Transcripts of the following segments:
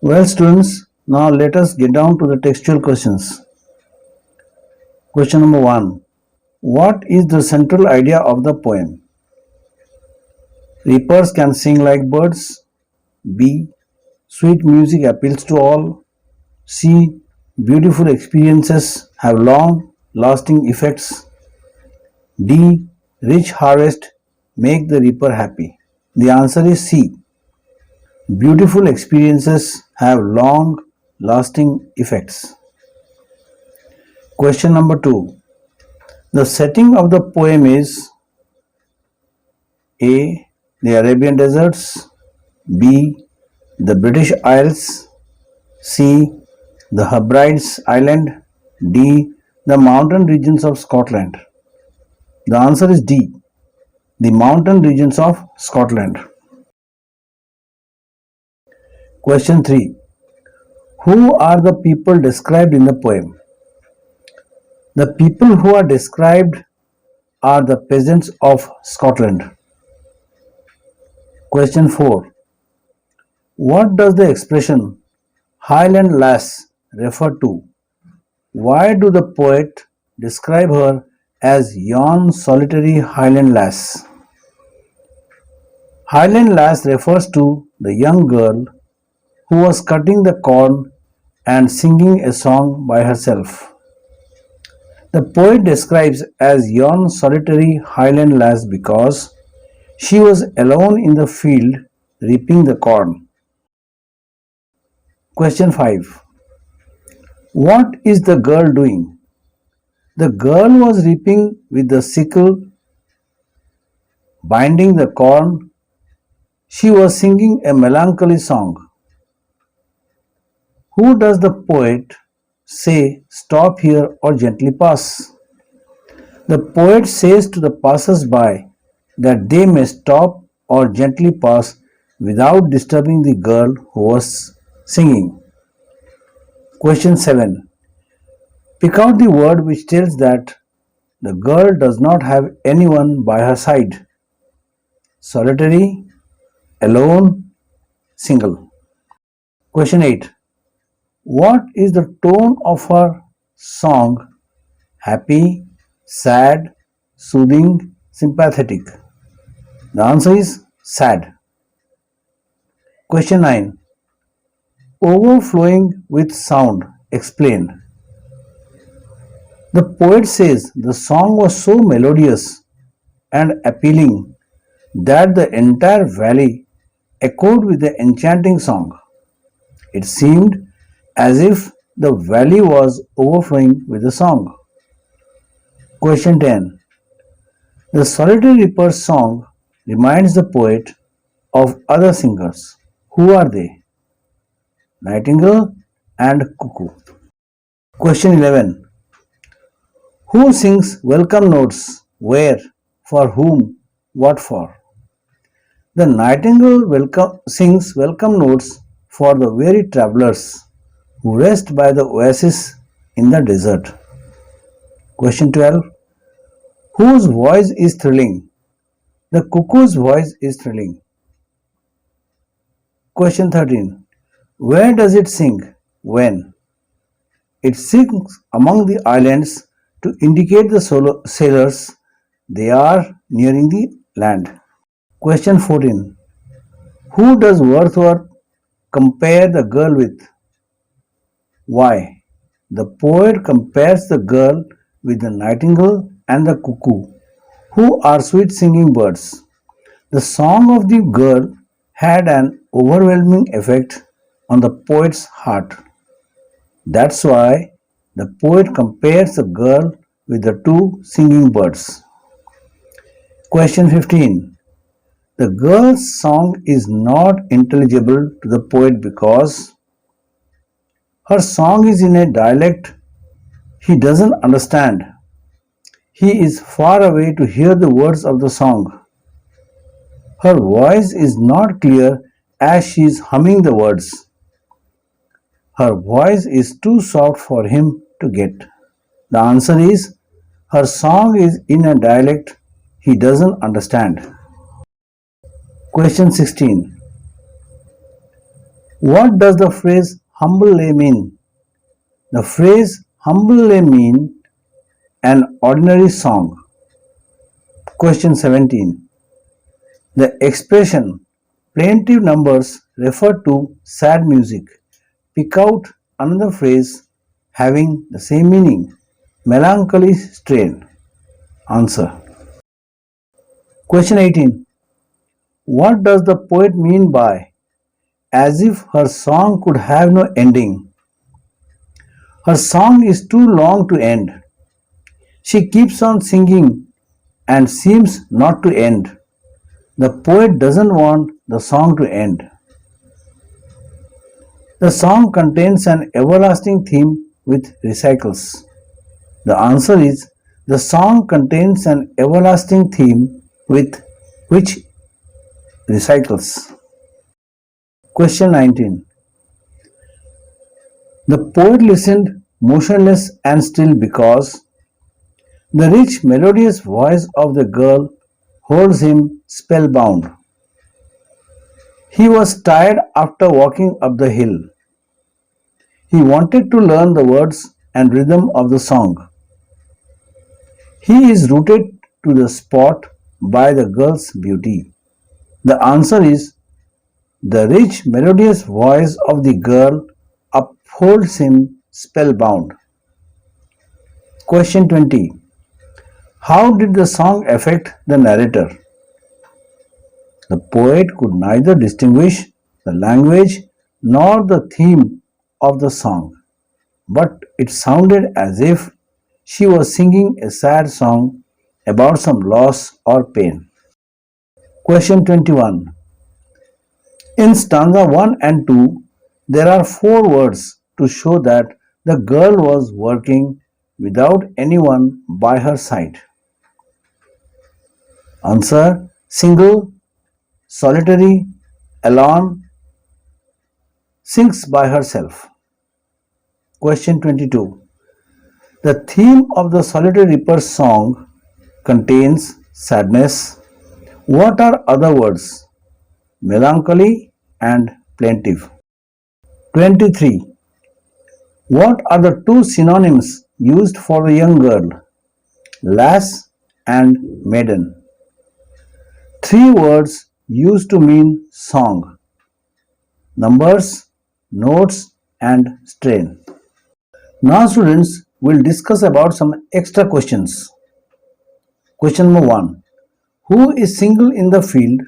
Well, students, now let us get down to the textual questions. Question number 1. What is the central idea of the poem? Reapers can sing like birds. B. Sweet music appeals to all. C. Beautiful experiences have long lasting effects. D. Rich harvest make the reaper happy. The answer is C. Beautiful experiences have long lasting effects. Question number 2. The setting of the poem is A. The Arabian deserts. B. The British Isles. C. The Hebrides Island. D. The mountain regions of Scotland. The answer is D. The mountain regions of Scotland. Question 3. Who are the people described in the poem? The people who are described are the peasants of Scotland. Question 4. What does the expression Highland lass refer to? Why do the poet describe her as yon solitary Highland lass? Highland lass refers to the young girl who was cutting the corn and singing a song by herself. The poet describes as yon solitary Highland lass because she was alone in the field reaping the corn. Question 5. What is the girl doing? The girl was reaping with the sickle, binding the corn. She was singing a melancholy song. Who does the poet say stop here or gently pass? The poet says to the passers-by that they may stop or gently pass without disturbing the girl who was singing. Question 7. Pick out the word which tells that the girl does not have anyone by her side. Solitary, alone, single. Question 8. What is the tone of her song? Happy, sad, soothing, sympathetic? The answer is sad. Question 9. Overflowing with sound. Explain. The poet says the song was so melodious and appealing that the entire valley echoed with the enchanting song. It seemed as if the valley was overflowing with the song. Question 10. The solitary reaper's song reminds the poet of other singers. Who are they? Nightingale and cuckoo. Question 11. Who sings welcome notes? Where? For whom? What for? The nightingale sings welcome notes for the weary travelers who rest by the oasis in the desert. Question 12. Whose voice is thrilling? The cuckoo's voice is thrilling. Question 13. Where does it sing? When? It sings among the islands to indicate the sailors they are nearing the land. Question 14. Who does Wordsworth compare the girl with? Why? The poet compares the girl with the nightingale and the cuckoo, who are sweet singing birds. The song of the girl had an overwhelming effect on the poet's heart. That's why the poet compares the girl with the two singing birds. Question 15. The girl's song is not intelligible to the poet because her song is in a dialect he doesn't understand. He is far away to hear the words of the song. Her voice is not clear as she is humming the words. Her voice is too soft for him to get. The answer is her song is in a dialect he doesn't understand. Question 16. What does the phrase humble lay mean? The phrase humble lay mean an ordinary song. Question 17. The expression plaintive numbers refer to sad music. Pick out another phrase having the same meaning. Melancholy strain. Answer. Question 18. What does the poet mean by as if her song could have no ending? Her song is too long to end. She keeps on singing and seems not to end. The poet doesn't want the song to end. The song contains an everlasting theme with recycles. The answer is the song contains an everlasting theme with which recycles. Question 19. The poet listened motionless and still because the rich melodious voice of the girl holds him spellbound. He was tired after walking up the hill. He wanted to learn the words and rhythm of the song. He is rooted to the spot by the girl's beauty. The answer is the rich melodious voice of the girl upholds him spellbound. Question 20. How did the song affect the narrator? The poet could neither distinguish the language nor the theme of the song, but it sounded as if she was singing a sad song about some loss or pain. Question 21. In stanza 1 and 2, there are four words to show that the girl was working without anyone by her side. Answer: single, solitary, alone, sings by herself. Question 22. The theme of the Solitary Reaper's song contains sadness. What are other words? Melancholy and plaintive. 23. What are the two synonyms used for a young girl? Lass and maiden. Three words used to mean song: numbers, notes, and strain. Now, students, will discuss about some extra questions. Question number 1. Who is single in the field?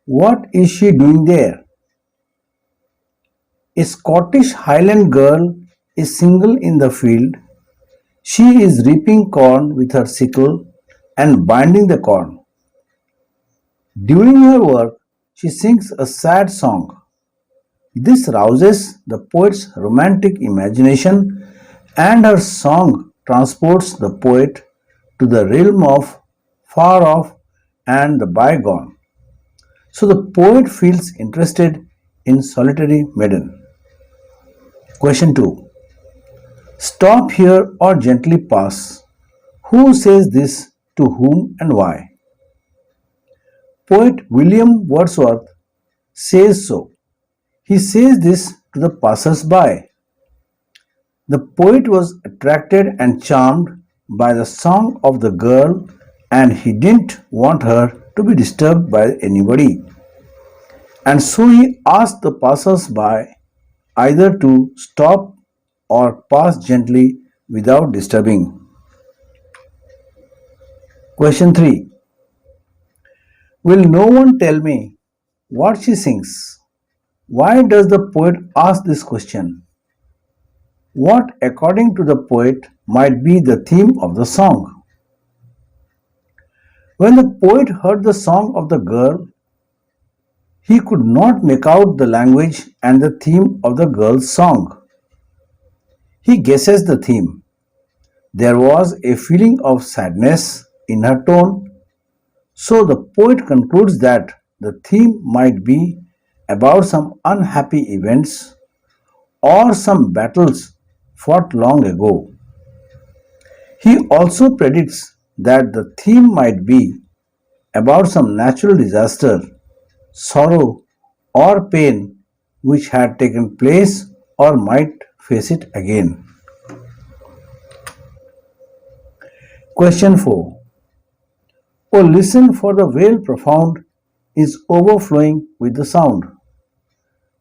What is she doing there? A Scottish Highland girl is single in the field. She is reaping corn with her sickle and binding the corn. During her work, she sings a sad song. This rouses the poet's romantic imagination, and her song transports the poet to the realm of far off and the bygone. So the poet feels interested in solitary maiden. Question 2. Stop here or gently pass. Who says this to whom and why? Poet William Wordsworth says so. He says this to the passers-by. The poet was attracted and charmed by the song of the girl, and he didn't want her to be disturbed by anybody. And so he asked the passers-by either to stop or pass gently without disturbing. Question 3. Will no one tell me what she sings? Why does the poet ask this question? What, according to the poet, might be the theme of the song? When the poet heard the song of the girl, he could not make out the language and the theme of the girl's song. He guesses the theme. There was a feeling of sadness in her tone, so the poet concludes that the theme might be about some unhappy events or some battles fought long ago. He also predicts that the theme might be about some natural disaster, sorrow, or pain which had taken place or might face it again. Question 4. Oh, listen, for the vale profound is overflowing with the sound.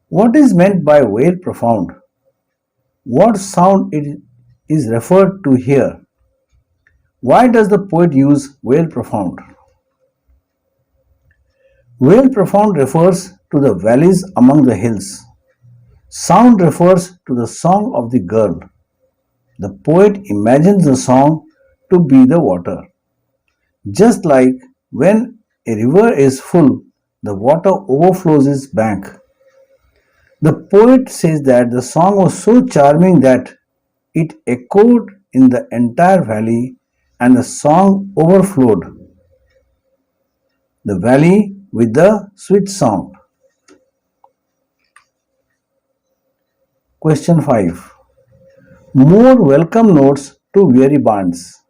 What is meant by vale profound? What sound it is referred to here? Why does the poet use vale profound? Vale profound refers to the valleys among the hills. Sound refers to the song of the girl. The poet imagines the song to be the water. Just like when a river is full, the water overflows its bank. The poet says that the song was so charming that it echoed in the entire valley and the song overflowed the valley with the sweet sound. Question 5. More welcome notes to weary bands.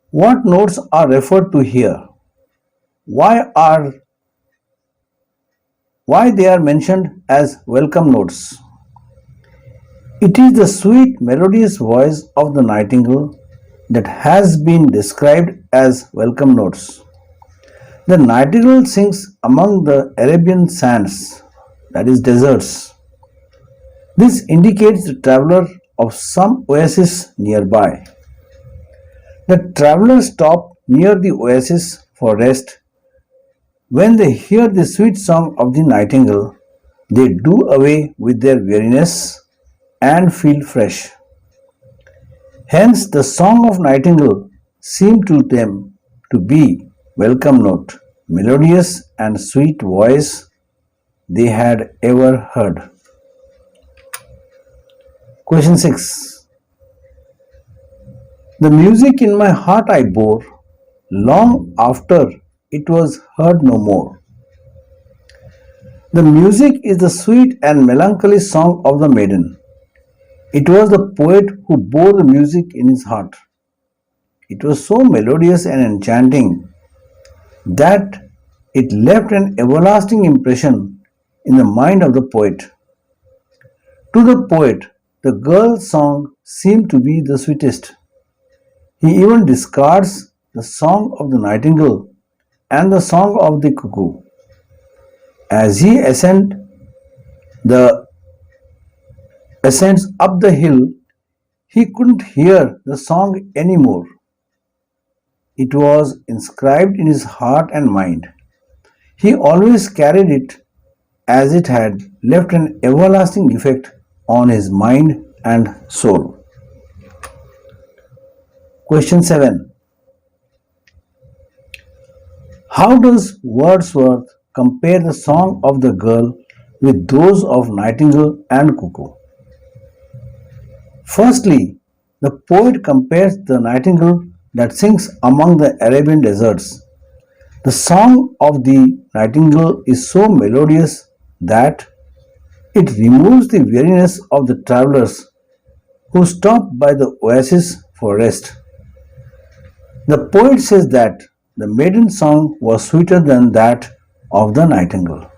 What notes are referred to here? Why they are mentioned as welcome notes? It is the sweet melodious voice of the nightingale that has been described as welcome notes. The nightingale sings among the Arabian sands, that is deserts. This indicates the traveler of some oasis nearby. The travelers stop near the oasis for rest. When they hear the sweet song of the nightingale, they do away with their weariness and feel fresh. Hence, the song of nightingale seemed to them to be welcome note, melodious and sweet voice they had ever heard. Question 6. The music in my heart I bore, long after it was heard no more. The music is the sweet and melancholy song of the maiden. It was the poet who bore the music in his heart. It was so melodious and enchanting that it left an everlasting impression in the mind of the poet. To the poet, the girl's song seemed to be the sweetest. He even discards the song of the nightingale and the song of the cuckoo. As he ascends up the hill, he couldn't hear the song anymore. It was inscribed in his heart and mind. He always carried it as it had left an everlasting effect on his mind and soul. Question 7. How does Wordsworth compare the song of the girl with those of nightingale and cuckoo? Firstly, the poet compares the nightingale that sings among the Arabian deserts. The song of the nightingale is so melodious that it removes the weariness of the travelers who stop by the oasis for rest. The poet says that the maiden song was sweeter than that of the nightingale.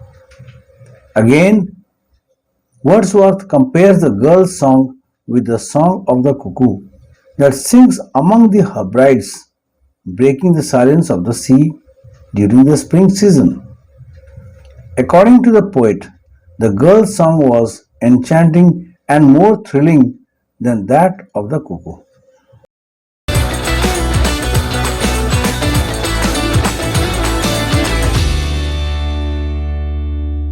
Again, Wordsworth compares the girl's song with the song of the cuckoo that sings among the Hebrides, breaking the silence of the sea during the spring season. According to the poet, the girl's song was enchanting and more thrilling than that of the cuckoo.